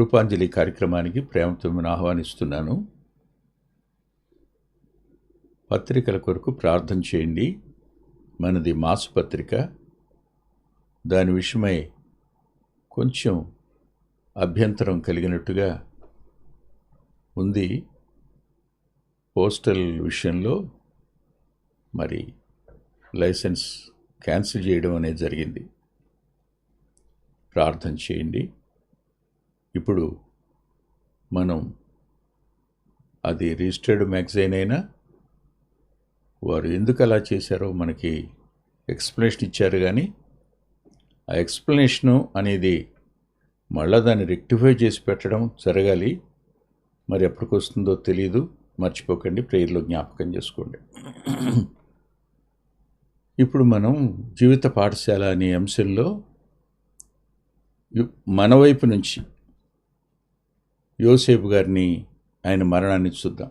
కృపాంజలి కార్యక్రమానికి ప్రేమతో మిమ్మల్ని ఆహ్వానిస్తున్నాను. పత్రికల కొరకు ప్రార్థన చేయండి. మనది మాసు పత్రిక. దాని విషయమై కొంచెం అభ్యంతరం కలిగినట్టుగా ఉంది. పోస్టల్ విషయంలో మరి లైసెన్స్ క్యాన్సిల్ చేయడం అనేది జరిగింది. ప్రార్థన చేయండి. ఇప్పుడు మనం అది రిజిస్టర్డ్ మ్యాగజైన్ అయినా వారు ఎందుకు అలా చేశారో మనకి ఎక్స్ప్లెనేషన్ ఇచ్చారు, కానీ ఆ ఎక్స్ప్లెనేషను అనేది మళ్ళా దాన్ని రెక్టిఫై చేసి పెట్టడం జరగాలి. మరి ఎప్పటికి వస్తుందో తెలీదు. మర్చిపోకండి, ప్రేయర్లో జ్ఞాపకం చేసుకోండి. ఇప్పుడు మనం జీవిత పాఠశాల అనే అంశంలో మన వైపు నుంచి యోసేపు గారిని, ఆయన మరణాన్ని చూద్దాం.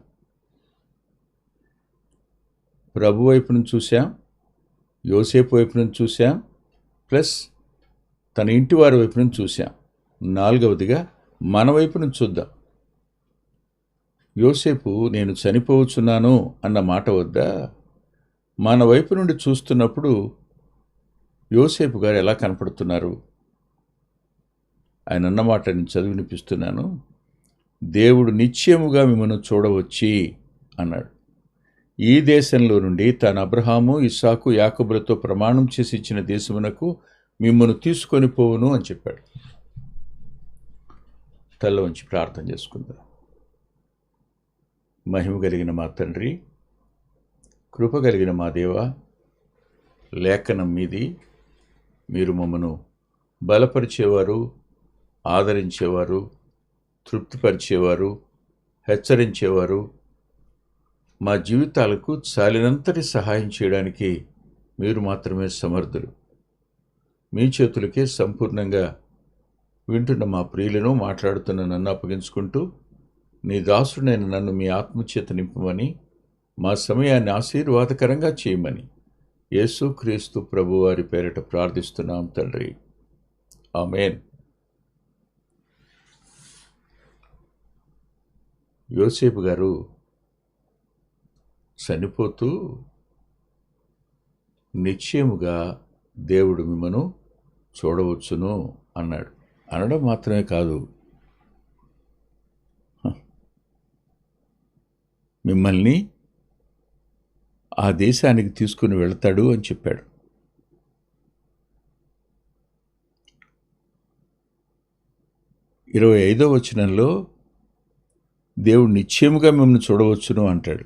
ప్రభు వైపు నుంచి చూసాం, యోసేపు వైపు నుంచి చూసాం, ప్లస్ తన ఇంటి వారి వైపు నుంచి చూసాం. నాలుగవదిగా మన వైపు నుంచి చూద్దాం. యోసేపు నేను చనిపోవచ్చున్నాను అన్న మాట వద్ద మన వైపు నుండి చూస్తున్నప్పుడు యోసేపు గారు ఎలా కనపడుతున్నారు? ఆయన అన్నమాట నేను చదివి వినిపిస్తున్నాను. దేవుడు నిశ్చయముగా మిమ్మల్ని చూడవచ్చి అన్నాడు. ఈ దేశంలో నుండి తాను అబ్రహాము, ఇస్సాకు, యాకోబులతో ప్రమాణం చేసి ఇచ్చిన దేశమునకు మిమ్మల్ని తీసుకొని పోవును అని చెప్పాడు. తల్ల ఉంచి ప్రార్థన చేసుకుందాం. మహిమ కలిగిన మా తండ్రి, కృప కలిగిన మా దేవ, లేఖనం మీది. మీరు మమ్మను బలపరిచేవారు, ఆదరించేవారు, తృప్తిపరిచేవారు, హెచ్చరించేవారు. మా జీవితాలకు చాలినంతటి సహాయం చేయడానికి మీరు మాత్రమే సమర్థులు. మీ చేతులకే సంపూర్ణంగా వింటున్న మా ప్రియులను, మాట్లాడుతున్న నన్ను అప్పగించుకుంటూ నీ దాసుడైన నన్ను మీ ఆత్మచేత నింపమని, మా సమయాన్ని ఆశీర్వాదకరంగా చేయమని యేసుక్రీస్తు ప్రభువారి పేరిట ప్రార్థిస్తున్నాం తండ్రి. ఆమేన్. యోసేపు గారు చనిపోతూ నిశ్చయముగా దేవుడు మిమ్మను చూడవచ్చును అన్నాడు. అనడం మాత్రమే కాదు, మిమ్మల్ని ఆ దేశానికి తీసుకుని వెళ్తాడు అని చెప్పాడు. ఇరవై 25వ వచనంలో దేవుడు నిశ్చయముగా మిమ్మల్ని చూడవచ్చును అంటాడు.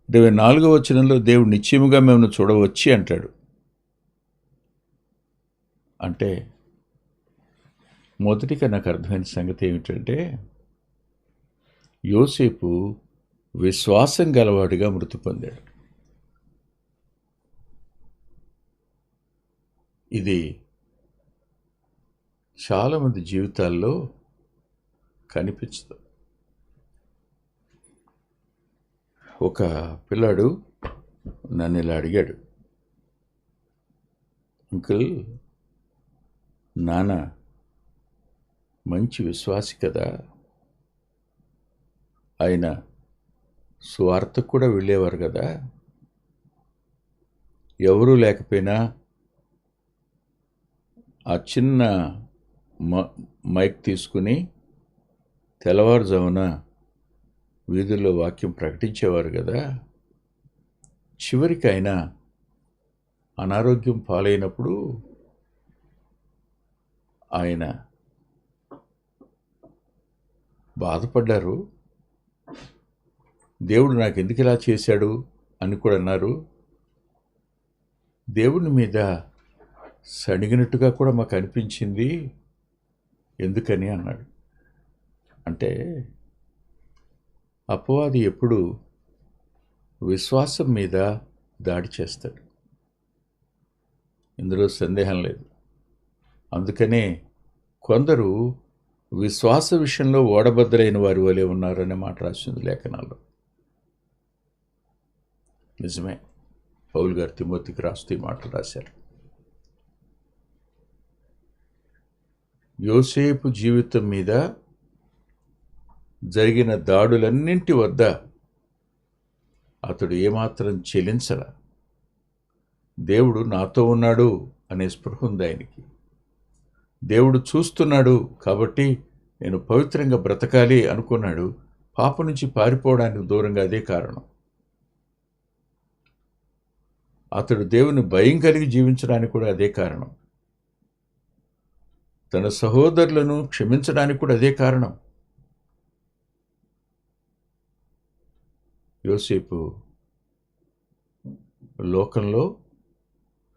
24వ వచనంలో దేవుడు నిశ్చయముగా మిమ్మల్ని చూడవచ్చి అంటాడు. అంటే మొదటిగా నాకు అర్థమైన సంగతి ఏమిటంటే, యోసేపు విశ్వాసం గలవాడిగా మృతి పొందాడు. ఇది చాలామంది జీవితాల్లో కనిపించదు. ఒక పిల్లాడు నన్ను ఇలా అడిగాడు, అంకుల్, నాన్న మంచి విశ్వాసి కదా, ఆయన సువార్తకు కూడా వెళ్ళేవారు కదా, ఎవరూ లేకపోయినా ఆ చిన్న మైక్ తీసుకుని తెల్లవారుజామున వీధుల్లో వాక్యం ప్రకటించేవారు కదా, చివరికి ఆయన అనారోగ్యం పాలైనప్పుడు ఆయన బాధపడ్డారు. దేవుడు నాకు ఎందుకు ఇలా చేశాడు అని కూడా అన్నారు. దేవుని మీద సణిగినట్టుగా కూడా మాకు అనిపించింది, ఎందుకని అన్నాడు. అంటే అపవాది ఎప్పుడు విశ్వాసం మీద దాడి చేస్తాడు, ఇందులో సందేహం లేదు. అందుకనే కొందరు విశ్వాస విషయంలో ఓడబద్దలైన వారి వలె ఉన్నారనే మాట రాసింది లేఖనాల్లో. నిజమే, పౌలు గారు తిమోతికి రాస్తూ ఈ మాటలు రాశారు. యోసేపు జీవితం మీద జరిగిన దాడులన్నింటి వద్ద అతడు ఏమాత్రం చెలించల. దేవుడు నాతో ఉన్నాడు అనే స్పృహ ఉంది ఆయనకి. దేవుడు చూస్తున్నాడు కాబట్టి నేను పవిత్రంగా బ్రతకాలి అనుకున్నాడు. పాపం నుంచి పారిపోవడానికి దూరంగా అదే కారణం. అతడు దేవుని భయం కలిగి జీవించడానికి కూడా అదే కారణం. తన సహోదరులను క్షమించడానికి కూడా అదే కారణం. యోసేపు లోకంలో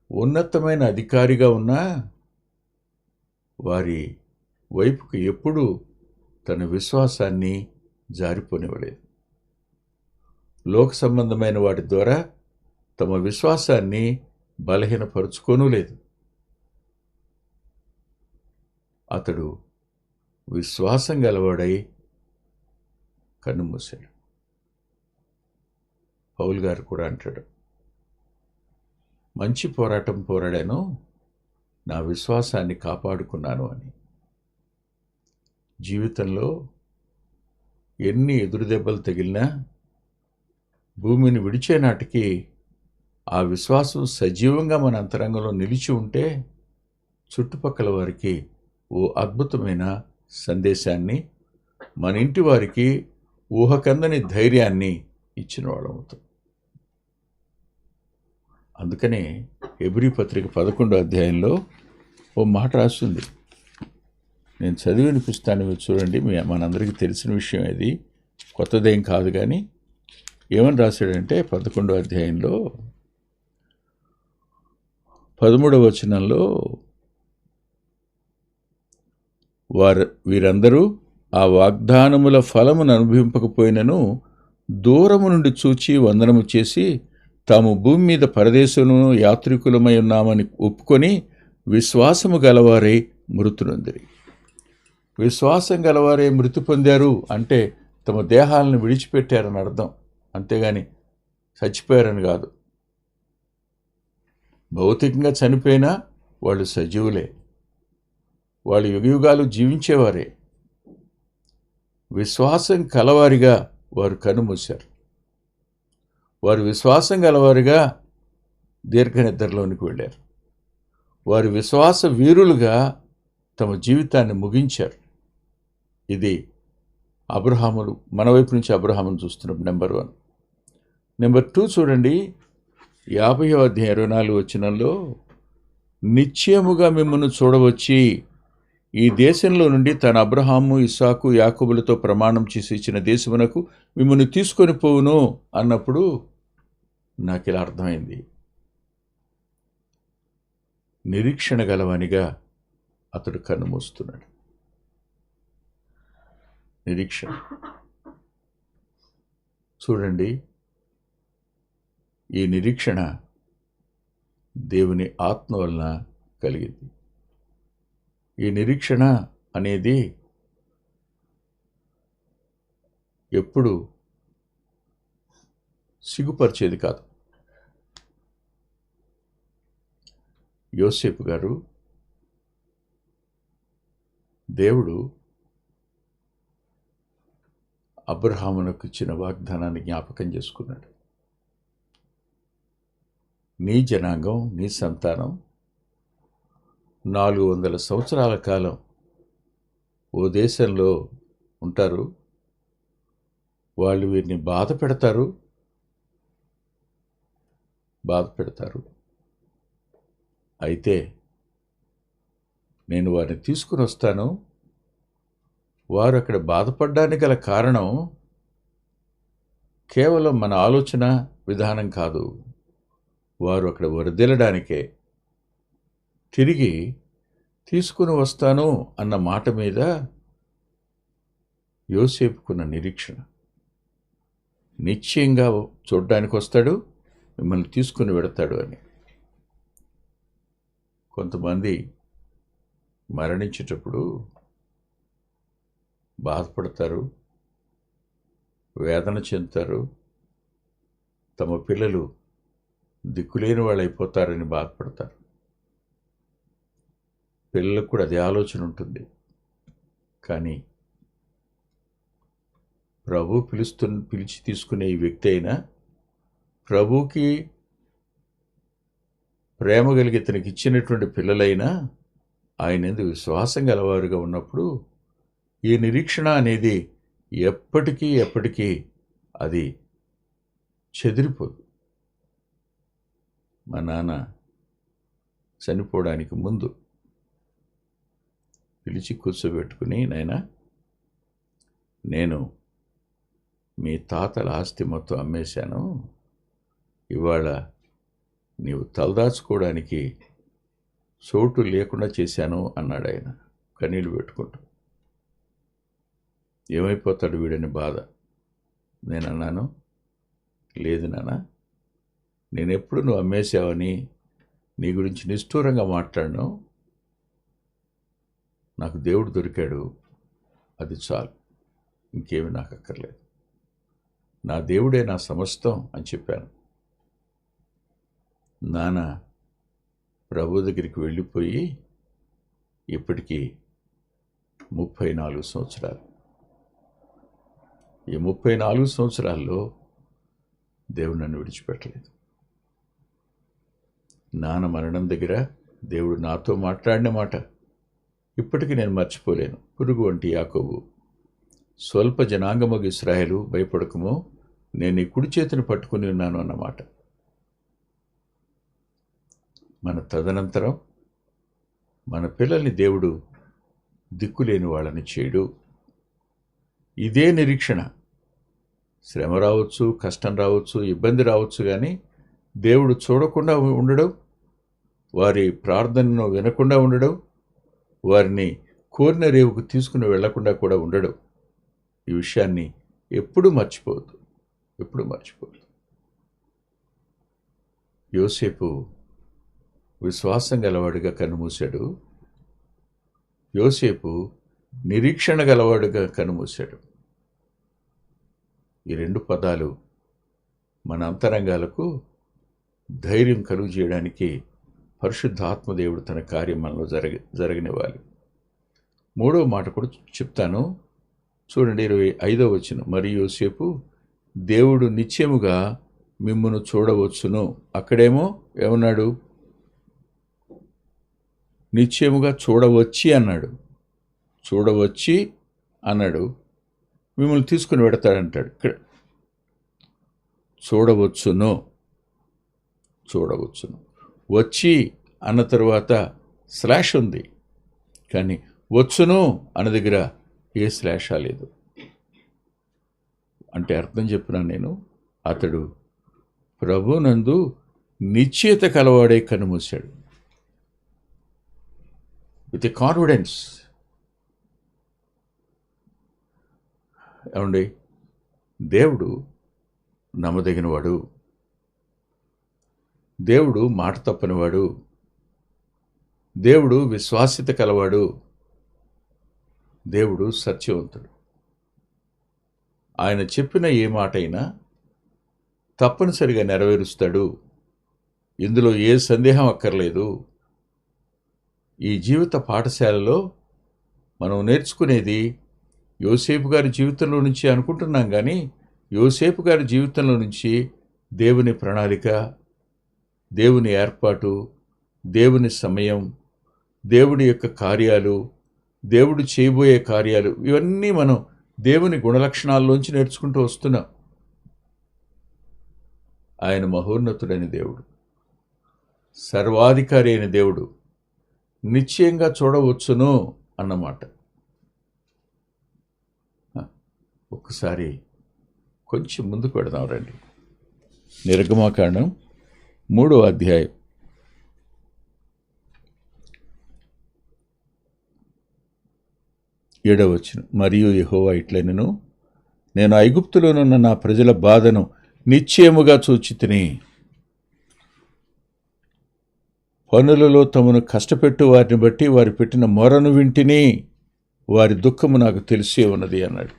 ఉన్నతమైన అధికారిగా ఉన్నా వారి వైపుకు ఎప్పుడూ తన విశ్వాసాన్ని జారిపోనివ్వలేదు. లోక సంబంధమైన వాటి ద్వారా తమ విశ్వాసాన్ని బలహీనపరుచుకోనూ లేదు. అతడు విశ్వాసం గలవాడై కన్నుమూశాడు. పౌలు గారు కూడా అంటాడు, మంచి పోరాటం పోరాడాను, నా విశ్వాసాన్ని కాపాడుకున్నాను అని. జీవితంలో ఎన్ని ఎదురుదెబ్బలు తగిలినా భూమిని విడిచే నాటికి ఆ విశ్వాసం సజీవంగా మన అంతరంగంలో నిలిచి ఉంటే చుట్టుపక్కల వారికి ఓ అద్భుతమైన సందేశాన్ని, మన ఇంటి వారికి ఊహకందని ధైర్యాన్ని ఇచ్చిన వాళ్ళవుతాం. అందుకనే హెబ్రీ పత్రిక 11వ అధ్యాయంలో ఓ మాట రాస్తుంది. నేను చదివి వినిపిస్తాను, మీరు చూడండి. మనందరికీ తెలిసిన విషయం ఇది, కొత్తదేం కాదు. కానీ ఏమని రాశాడంటే 11వ అధ్యాయంలో 13వ వచనంలో, వీరందరూ ఆ వాగ్దానముల ఫలమును అనుభవింపకపోయినను దూరము నుండి చూచి వందనము చేసి తాము భూమి మీద పరదేశమును యాత్రికులమై ఉన్నామని ఒప్పుకొని విశ్వాసము గలవారై మృతునందిరి. విశ్వాసం గలవారే మృతి పొందారు అంటే తమ దేహాలను విడిచిపెట్టారని అర్థం, అంతేగాని చచ్చిపోయారని కాదు. భౌతికంగా చనిపోయినా వాళ్ళు సజీవులే, వాళ్ళు యుగయుగాలు జీవించేవారే. విశ్వాసం కలవారిగా వారు కన్నుమూశారు. వారు విశ్వాసం గలవారిగా దీర్ఘనిద్రలోనికి వెళ్ళారు. వారు విశ్వాస వీరులుగా తమ జీవితాన్ని ముగించారు. ఇది అబ్రహాములు, మన వైపు నుంచి అబ్రహామును చూస్తున్నాం. నెంబర్ 1. నెంబర్ 2 చూడండి, 50వ అధ్యాయం 24వ వచనంలో, నిశ్చయముగా మిమ్మల్ని చూడవచ్చి ఈ దేశంలో నుండి తన అబ్రహాము ఇస్సాకు యాకోబులతో ప్రమాణం చేసి ఇచ్చిన దేశమునకు మిమ్మల్ని తీసుకొని పోవును అన్నప్పుడు నాకు ఇలా అర్థమైంది. నిరీక్షణ గలవానిగా అతడు కన్నుమూస్తున్నాడు. నిరీక్షణ చూడండి. ఈ నిరీక్షణ దేవుని ఆత్మ వలన కలిగింది. ఈ నిరీక్షణ అనేది ఎప్పుడు సిగ్గుపరిచేది కాదు. యోసేపు గారు దేవుడు అబ్రహామునకు ఇచ్చిన వాగ్దానాన్ని జ్ఞాపకం చేసుకున్నాడు. నీ జనాంగం, నీ సంతానం 400 సంవత్సరాల కాలం ఓ దేశంలో ఉంటారు. వాళ్ళు వీరిని బాధ పెడతారు. అయితే నేను వారిని తీసుకుని వస్తాను. వారు అక్కడ బాధపడడానికి గల కారణం కేవలం మన ఆలోచన విధానం కాదు. వారు అక్కడ వరదలడానికే. తిరిగి తీసుకుని వస్తాను అన్న మాట మీద యోసేపుకున్న నిరీక్షణ. నిశ్చయంగా చూడడానికి వస్తాడు, మిమ్మల్ని తీసుకుని వెడతాడు అని. కొంతమంది మరణించేటప్పుడు బాధపడతారు, వేదన చెందుతారు. తమ పిల్లలు దిక్కులేని వాళ్ళు అయిపోతారని బాధపడతారు. పిల్లలకు కూడా అదే ఆలోచన ఉంటుంది. కానీ ప్రభు పిలిచి తీసుకునే ఈ వ్యక్తి అయినా, ప్రభుకి ప్రేమ కలిగి తనకి ఇచ్చినటువంటి పిల్లలైనా ఆయన ఎందుకు విశ్వాసం గలవారుగా ఉన్నప్పుడు ఈ నిరీక్షణ అనేది ఎప్పటికీ అది చెదిరిపోదు. మా నాన్న చనిపోవడానికి ముందు పిలిచి కూర్చోబెట్టుకుని, నాయనా, నేను మీ తాతల ఆస్తి మొత్తం అమ్మేశాను, ఇవాళ నీవు తలదాచుకోవడానికి చోటు లేకుండా చేశాను అన్నాడు ఆయన కన్నీళ్ళు పెట్టుకుంటూ. ఏమైపోతాడు వీడని బాధ. నేను అన్నాను, లేదు నాన్న, నేనెప్పుడు నువ్వు అమ్మేశావని నీ గురించి నిష్ఠూరంగా మాట్లాడను. నాకు దేవుడు దొరికాడు, అది చాలు, ఇంకేమి నాకు అక్కర్లేదు, నా దేవుడే నా సమస్తం అని చెప్పాను. నాన్న ప్రభు దగ్గరికి వెళ్ళిపోయి ఇప్పటికీ 34 సంవత్సరాలు. ఈ 34 సంవత్సరాల్లో దేవుడు నన్ను విడిచిపెట్టలేదు. నాన్న మరణం దగ్గర దేవుడు నాతో మాట్లాడిన మాట ఇప్పటికీ నేను మర్చిపోలేను. పురుగు వంటి యాకోబు, స్వల్ప జనాంగమగు ఇశ్రాయేలు, భయపడకము, నేను నీ కుడి చేతిని పట్టుకుని ఉన్నాను అన్నమాట. మన తదనంతరం మన పిల్లల్ని దేవుడు దిక్కులేని వాళ్ళని చేయడు. ఇదే నిరీక్షణ. శ్రమ రావచ్చు, కష్టం రావచ్చు, ఇబ్బంది రావచ్చు, కానీ దేవుడు చూడకుండా ఉండడం, వారి ప్రార్థనను వినకుండా ఉండడం, వారిని కోరిన రేవుకు తీసుకుని వెళ్లకుండా కూడా ఉండడం. ఈ విషయాన్ని ఎప్పుడూ మర్చిపోవద్దు. యోసేపు విశ్వాసం గలవాడుగా కన్నుమూశాడు. యోసేపు నిరీక్షణ గలవాడుగా కన్నుమూశాడు. ఈ 2 పదాలు మన అంతరంగాలకు ధైర్యం కలుగు చేయడానికి పరిశుద్ధ ఆత్మదేవుడు తన కార్యం మనలో జరగనివ్వాలి. 3వ మాట కూడా చెప్తాను, చూడండి. 25వ వచనం, మరియు యోసేపు దేవుడు నిశ్చయముగా మిమ్మును చూడవచ్చును. అక్కడేమో ఏమన్నాడు? నిశ్చయముగా చూడవచ్చి అన్నాడు. చూడవచ్చి అన్నాడు, మిమ్మల్ని తీసుకుని పెడతాడంటాడు. ఇక్కడ చూడవచ్చును, వచ్చి అన్న తరువాత స్లాష్ ఉంది, కానీ వచ్చును అన్న దగ్గర ఏ స్లాషా లేదు. అంటే అర్థం చెప్పినాను నేను, అతడు ప్రభునందు నిశ్చయత కలవాడే కన్నుమూశాడు. With a confidence. ఏమండి, దేవుడు నమ్మదగినవాడు, దేవుడు మాట తప్పనివాడు, దేవుడు విశ్వాస్యత కలవాడు, దేవుడు సత్యవంతుడు. ఆయన చెప్పిన ఏ మాట అయినా తప్పనిసరిగా నెరవేరుస్తాడు. ఇందులో ఏ సందేహం అక్కర్లేదు. ఈ జీవిత పాఠశాలలో మనం నేర్చుకునేది యోసేపు గారి జీవితంలో నుంచి అనుకుంటున్నాం, కానీ యోసేపు గారి జీవితంలో నుంచి దేవుని ప్రణాళిక, దేవుని ఏర్పాటు, దేవుని సమయం, దేవుడి యొక్క కార్యాలు, దేవుడు చేయబోయే కార్యాలు, ఇవన్నీ మనం దేవుని గుణలక్షణాల్లోంచి నేర్చుకుంటూ వస్తున్నాం. ఆయన మహోన్నతుడైన దేవుడు, సర్వాధికారి అయిన దేవుడు, నిశ్చయంగా చూడవచ్చును అన్నమాట. ఒక్కసారి కొంచెం ముందుకు పెడదాం రండి. నిర్గమకాండం 3వ అధ్యాయం 7వ వచనం, మరియు యెహోవా ఇట్లనెను, నేను ఐగుప్తులోనున్న నా ప్రజల బాధను నిశ్చయముగా చూచితిని, పనులలో తమను కష్టపెట్టు వారిని బట్టి వారు పెట్టిన మొరను వింటిని, వారి దుఃఖము నాకు తెలిసే ఉన్నది అన్నాడు.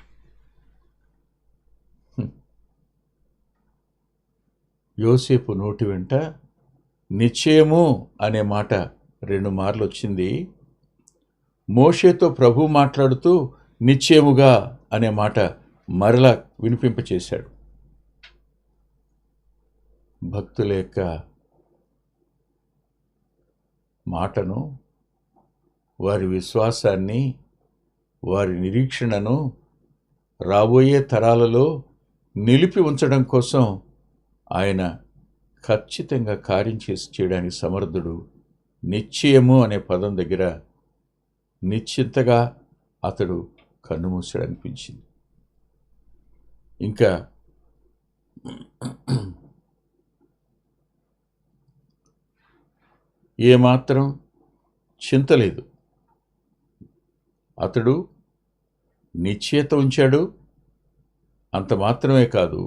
యోసేపు నోటి వెంట నిశ్చయము అనే మాట 2 మార్లు వచ్చింది. మోషేతో ప్రభు మాట్లాడుతూ నిశ్చయముగా అనే మాట మరలా వినిపింపచేశాడు. భక్తుల యొక్క మాటను, వారి విశ్వాసాన్ని, వారి నిరీక్షణను రాబోయే తరాలలో నిలిపి ఉంచడం కోసం ఆయన ఖచ్చితంగా కార్యం చేసి చేయడానికి సమర్థుడు. నిశ్చయము అనే పదం దగ్గర నిశ్చింతగా అతడు కన్నుమూసాడనిపించింది. ఇంకా ఏమాత్రం చింత లేదు. అతడు నిశ్చయత ఉంచాడు. అంత మాత్రమే కాదు,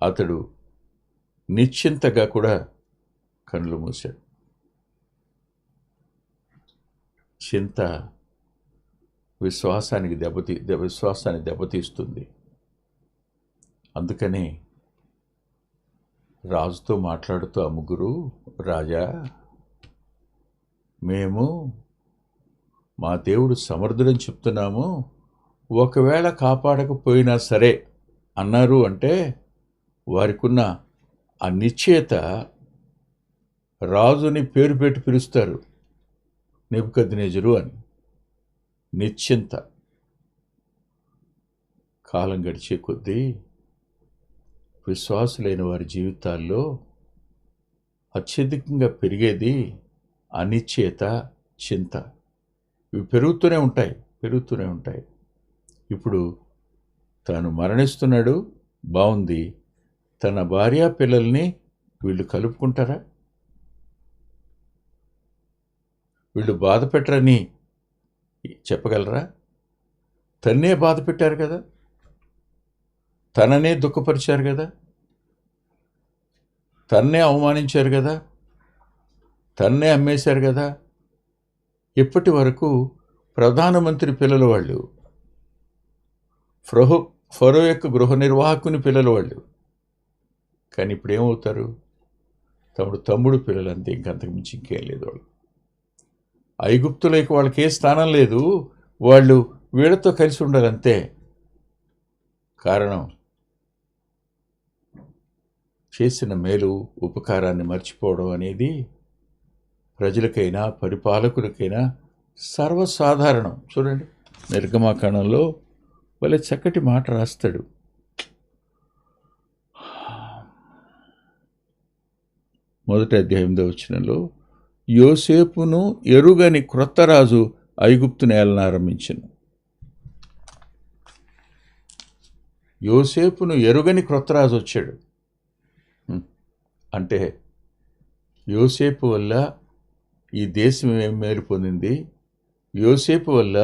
అతడు నిశ్చింతగా కూడా కళ్ళు మూశాడు. చింత విశ్వాసాన్ని దెబ్బతీస్తుంది. అందుకని రాజుతో మాట్లాడుతూ ఆ ముగ్గురు, రాజా, మేము మా దేవుడు సమర్థుడని చెప్తున్నాము, ఒకవేళ కాపాడకపోయినా సరే అన్నారు అంటే వారికున్న ఆ నిశ్చయత, రాజుని పేరు పెట్టి పిలుస్తారు, నెబుకద్నెజరు అని. నిశ్చింత. కాలం గడిచే కొద్దీ విశ్వాసులైన వారి జీవితాల్లో అత్యధికంగా పెరిగేది అనిశ్చయత, చింత. ఇవి పెరుగుతూనే ఉంటాయి. ఇప్పుడు తాను మరణిస్తున్నాడు, బాగుంది. తన భార్య పిల్లల్ని వీళ్ళు కలుపుకుంటారా? వీళ్ళు బాధ పెట్టరని చెప్పగలరా? తన్నే బాధ పెట్టారు కదా, తననే దుఃఖపరిచారు కదా, తన్నే అవమానించారు కదా, తన్నే అమ్మేశారు కదా. ఇప్పటి వరకు ప్రధానమంత్రి పిల్లలు వాళ్ళు, ఫరో యొక్క గృహ నిర్వాహకుని పిల్లలు వాళ్ళు. కానీ ఇప్పుడు ఏమవుతారు? తమ్ముడు పిల్లలు అంతే, ఇంకంతకు మించి ఇంకేం లేదు. వాళ్ళు ఐగుప్తులకి వాళ్ళకి ఏ స్థానం లేదు, వాళ్ళు వీళ్ళతో కలిసి ఉండాలంతే. కారణం, చేసిన మేలు ఉపకారాన్ని మర్చిపోవడం అనేది ప్రజలకైనా పరిపాలకులకైనా సర్వసాధారణం. చూడండి, నిర్గమాకాండంలో వాళ్ళ చక్కటి మాట రాస్తాడు. మొదటి అధ్యాయం 8వ వచనంలో, యోసేపును ఎరుగని క్రొత్త రాజు ఐగుప్తు నేలను ఆరంభించెను. యోసేపును ఎరుగని క్రొత్త రాజు వచ్చాడు అంటే యోసేపు వల్ల ఈ దేశం ఏం మేలు పొందింది, యోసేపు వల్ల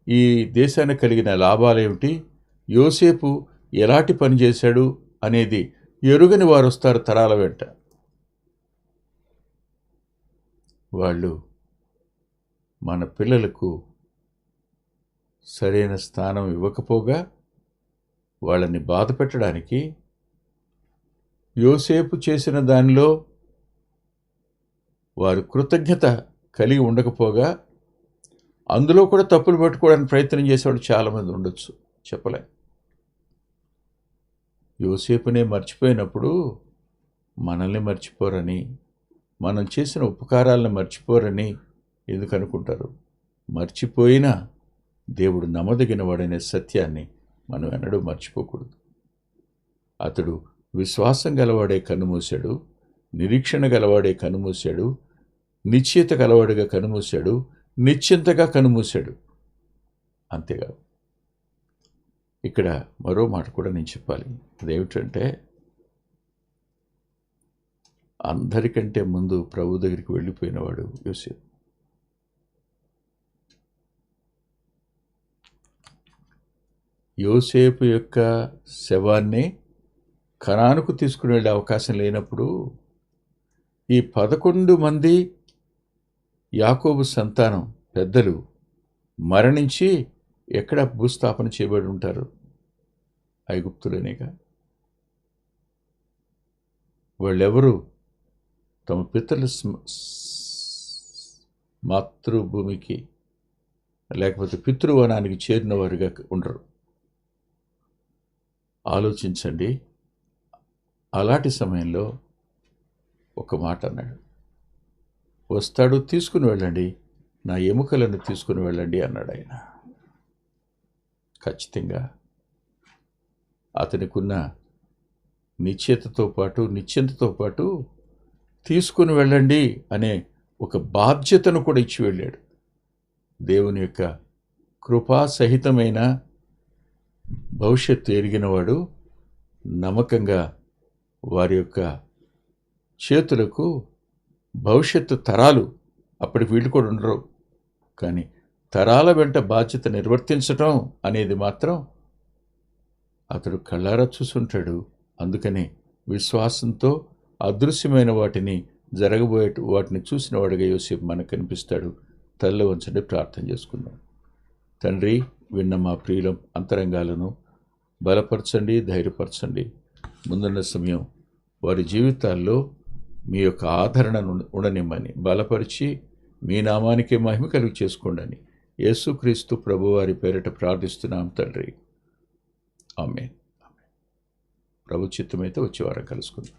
ఈ దేశానికి కలిగిన లాభాలు ఏమిటి, యోసేపు ఎలాంటి పని చేశాడు అనేది ఎరుగని వారు వస్తారు తరాల వెంట. వాళ్ళు మన పిల్లలకు సరైన స్థానం ఇవ్వకపోగా వాళ్ళని బాధ పెట్టడానికి, యోసేపు చేసిన దానిలో వారు కృతజ్ఞత కలిగి ఉండకపోగా అందులో కూడా తప్పులు పట్టుకోవడానికి ప్రయత్నం చేసేవాడు చాలామంది ఉండొచ్చు, చెప్పలే. యోసేపునే మర్చిపోయినప్పుడు మనల్ని మర్చిపోరని, మనం చేసిన ఉపకారాలను మర్చిపోరని ఎందుకు అనుకుంటారు? మర్చిపోయినా దేవుడు నమ్మదగిన వాడనే సత్యాన్ని మనం ఎన్నడూ మర్చిపోకూడదు. అతడు విశ్వాసం గలవాడే కన్నుమూశాడు, నిరీక్షణ గలవాడే కన్నుమూశాడు, నిశ్చయిత గలవాడిగా కన్నుమూశాడు, నిశ్చింతగా కన్నుమూశాడు. అంతేకాదు, ఇక్కడ మరో మాట కూడా నేను చెప్పాలి. అదేమిటంటే, అందరికంటే ముందు ప్రభు దగ్గరికి వెళ్ళిపోయినవాడు యోసేపు. యోసేపు యొక్క శవాన్ని కనానుకు తీసుకుని వెళ్ళే అవకాశం లేనప్పుడు ఈ 11 మంది యాకోబు సంతానం పెద్దలు మరణించి ఎక్కడ భూస్థాపన చేయబడి ఉంటారు? ఐగుప్తులోనేగా. వాళ్ళెవరు తమ పితరుల మాతృభూమికి లేకపోతే పితృవనానికి చేరిన వారుగా ఉండరు. ఆలోచించండి. అలాంటి సమయంలో ఒక మాట అన్నాడు, వస్తాడు, తీసుకుని వెళ్ళండి, నా ఎముకలను తీసుకుని వెళ్ళండి అన్నాడు ఆయన. ఖచ్చితంగా అతనికున్న నిశ్చింతతో పాటు తీసుకుని వెళ్ళండి అనే ఒక బాధ్యతను కూడా ఇచ్చి వెళ్ళాడు. దేవుని యొక్క కృపాసహితమైన భవిష్యత్తు ఎరిగినవాడు నమ్మకంగా వారి యొక్క చేతులకు భవిష్యత్తు తరాలు, అప్పటికి వీళ్ళు కూడా ఉండరు, కానీ తరాల వెంట బాధ్యత నిర్వర్తించటం అనేది మాత్రం అతడు కళ్ళారా చూసుంటాడు. అందుకని విశ్వాసంతో అదృశ్యమైన వాటిని జరగబోయే వాటిని చూసిన వాడిగా యోసేపు మనకు కనిపిస్తాడు. తల్ల వంచండి, ప్రార్థన చేసుకుందాం. తండ్రి, విన్న మా ప్రియుల అంతరంగాలను బలపరచండి, ధైర్యపరచండి. ముందున్న సమయం వారి జీవితాల్లో మీ యొక్క ఆదరణను ఉండనిమ్మని బలపరిచి మీ నామానికే మహిమ కలుగు చేసుకోండి. యేసుక్రీస్తు ప్రభువారి పేరిట ప్రార్థిస్తున్నాం తండ్రి. ఆమేన్. ప్రభు చిత్తమైతే వచ్చే వారం కలుసుకుందాం.